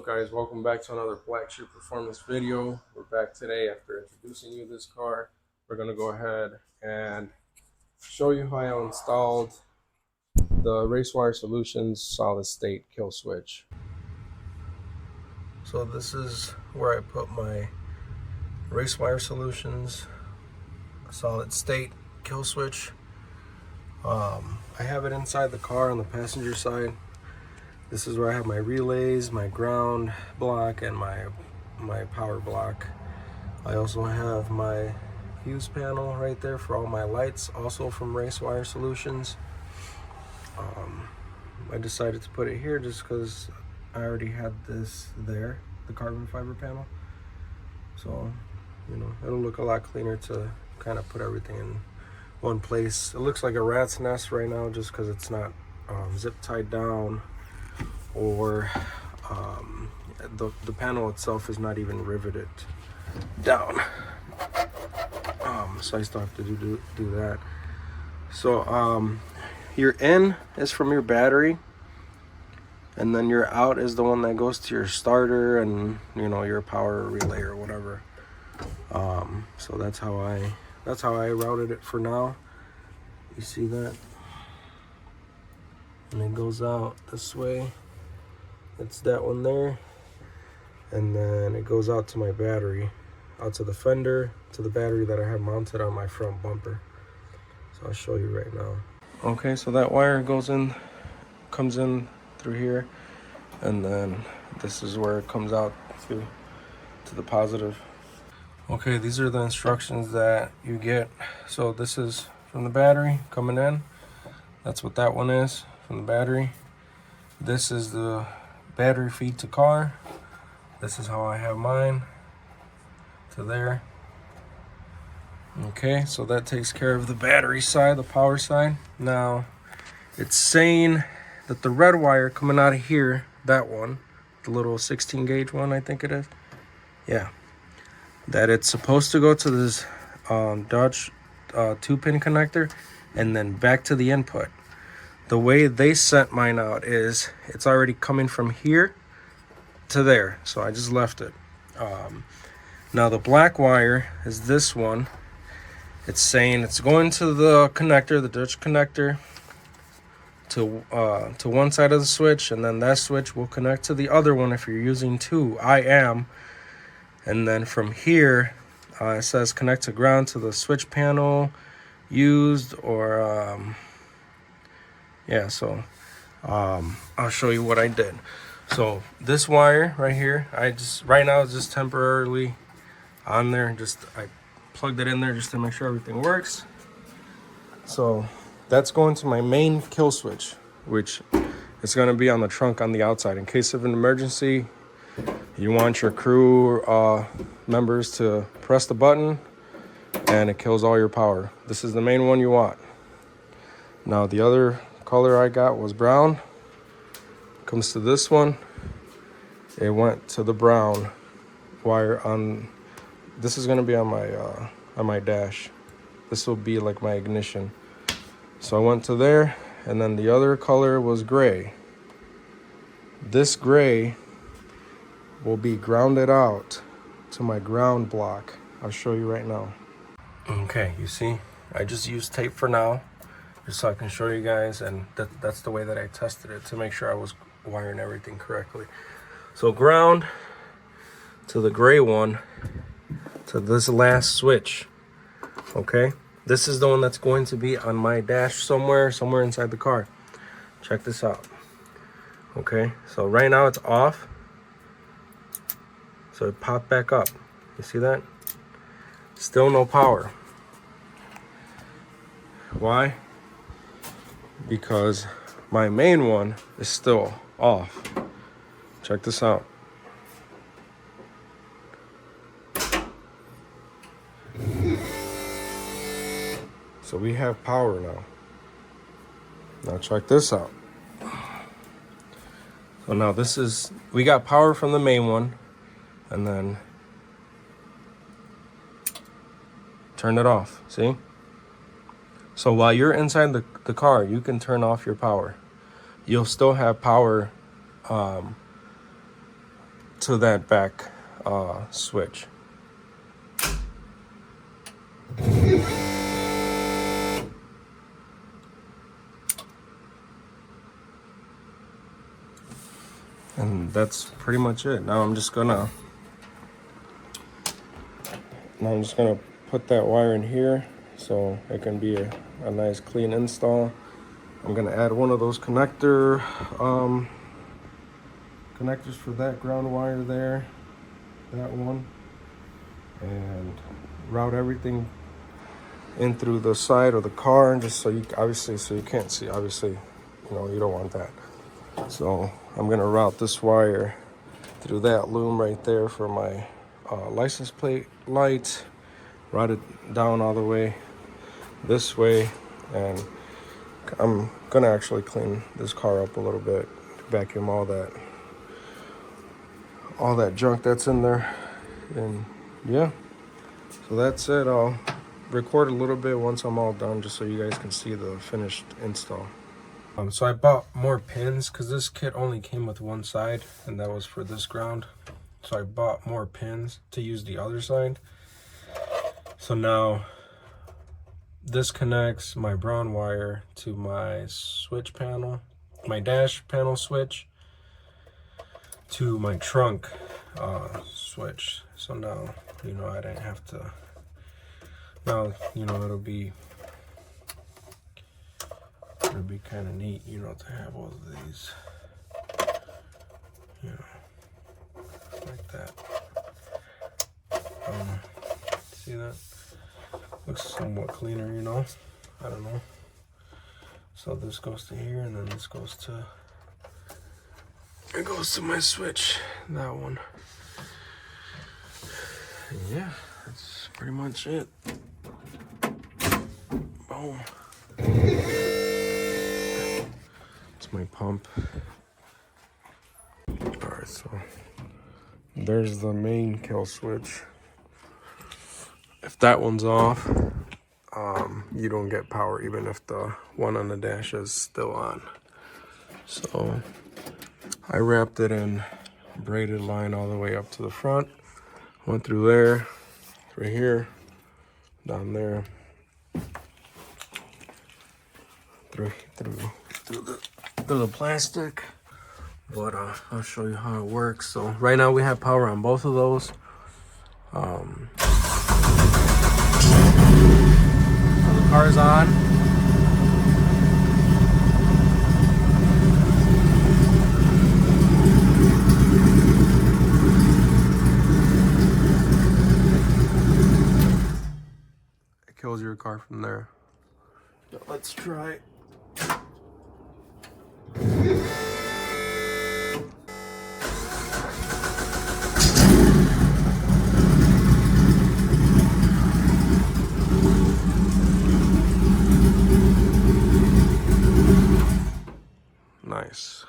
up, guys? Welcome back to another Black Sheep Performance video. We're back today after introducing you this car. We're going to go ahead and show you how I installed the RaceWire Solutions solid state kill switch. So this is where I put my RaceWire Solutions solid state kill switch. I have it inside the car on the passenger side. This is where I have my relays, my ground block, and my power block. I also have my fuse panel right there for all my lights, also from RaceWire Solutions. I decided to put it here just because I already had this there, the carbon fiber panel. So, you know, it'll look a lot cleaner to kind of put everything in one place. It looks like a rat's nest right now just because it's not zip tied down, or the panel itself is not even riveted down, so I still have to do that. So your in is from your battery, and then your out is the one that goes to your starter and, you know, your power relay or whatever. So that's how I routed it for now. You see that, and it goes out this way. It's that one there, and then it goes out to my battery, out to the fender, to the battery that I have mounted on my front bumper. So I'll show you right now. Okay, so that wire comes in through here, and then this is where it comes out to the positive. Okay, these are the instructions that you get. So this is from the battery coming in. That's what that one is, from the battery. This is the battery feed to car. This is how I have mine, to there. Okay, so that takes care of the battery side, the power side. Now it's saying that the red wire coming out of here, that one, the little 16 gauge one, I think it is, yeah, that it's supposed to go to this Dodge 2-pin connector and then back to the input. The way they sent mine out is it's already coming from here to there, so I just left it. Now the black wire is this one. It's saying it's going to the connector, the Dutch connector, to one side of the switch, and then that switch will connect to the other one if you're using two. I am. And then from here, it says connect to ground to the switch panel used, or yeah, so I'll show you what I did. So this wire right here, right now it's just temporarily on there. I plugged it in there just to make sure everything works. So that's going to my main kill switch, which is going to be on the trunk on the outside. In case of an emergency, you want your crew members to press the button and it kills all your power. This is the main one you want. Now the other color I got was brown. Comes to this one, it went to the brown wire on. This is going to be on my dash. This will be like my ignition. So I went to there, and then the other color was gray. This gray will be grounded out to my ground block. I'll show you right now. Okay, you see, I just used tape for now, just so I can show you guys, and that's the way that I tested it to make sure I was wiring everything correctly. So ground to the gray one, to this last switch. Okay, this is the one that's going to be on my dash somewhere inside the car. Check this out. Okay, so right now it's off, so it popped back up. You see that? Still no power. Why? Because my main one is still off. Check this out. So we have power now. Now check this out. So now we got power from the main one, and then turn it off, see? So while you're inside the car, you can turn off your power. You'll still have power to that back switch. And that's pretty much it. Now I'm just gonna put that wire in here so it can be a nice clean install. I'm gonna add one of those connectors for that ground wire there, that one, and route everything in through the side of the car, just so you can't see. Obviously, you know, you don't want that. So I'm gonna route this wire through that loom right there for my license plate light, route it down all the way this way, and I'm gonna actually clean this car up a little bit, vacuum all that junk that's in there. And yeah, so that's it. I'll record a little bit once I'm all done, just so you guys can see the finished install. So I bought more pins because this kit only came with one side, and that was for this ground. So I bought more pins to use the other side. So now this connects my brown wire to my switch panel, my dash panel switch, to my trunk switch. So now, you know, I didn't have to, now, you know, it'll be kind of neat, you know, to have all of these, you know, like that. See that? Looks somewhat cleaner, you know. I don't know. So this goes to here, and then this goes to, it goes to my switch, that one. And yeah, that's pretty much it. Boom. It's my pump. Alright, so there's the main kill switch. If that one's off, you don't get power even if the one on the dash is still on. So I wrapped it in braided line all the way up to the front. Went through there, right here, down there, through the plastic. But I'll show you how it works. So right now we have power on both of those. The car's on. It kills your car from there. But let's try. Nice.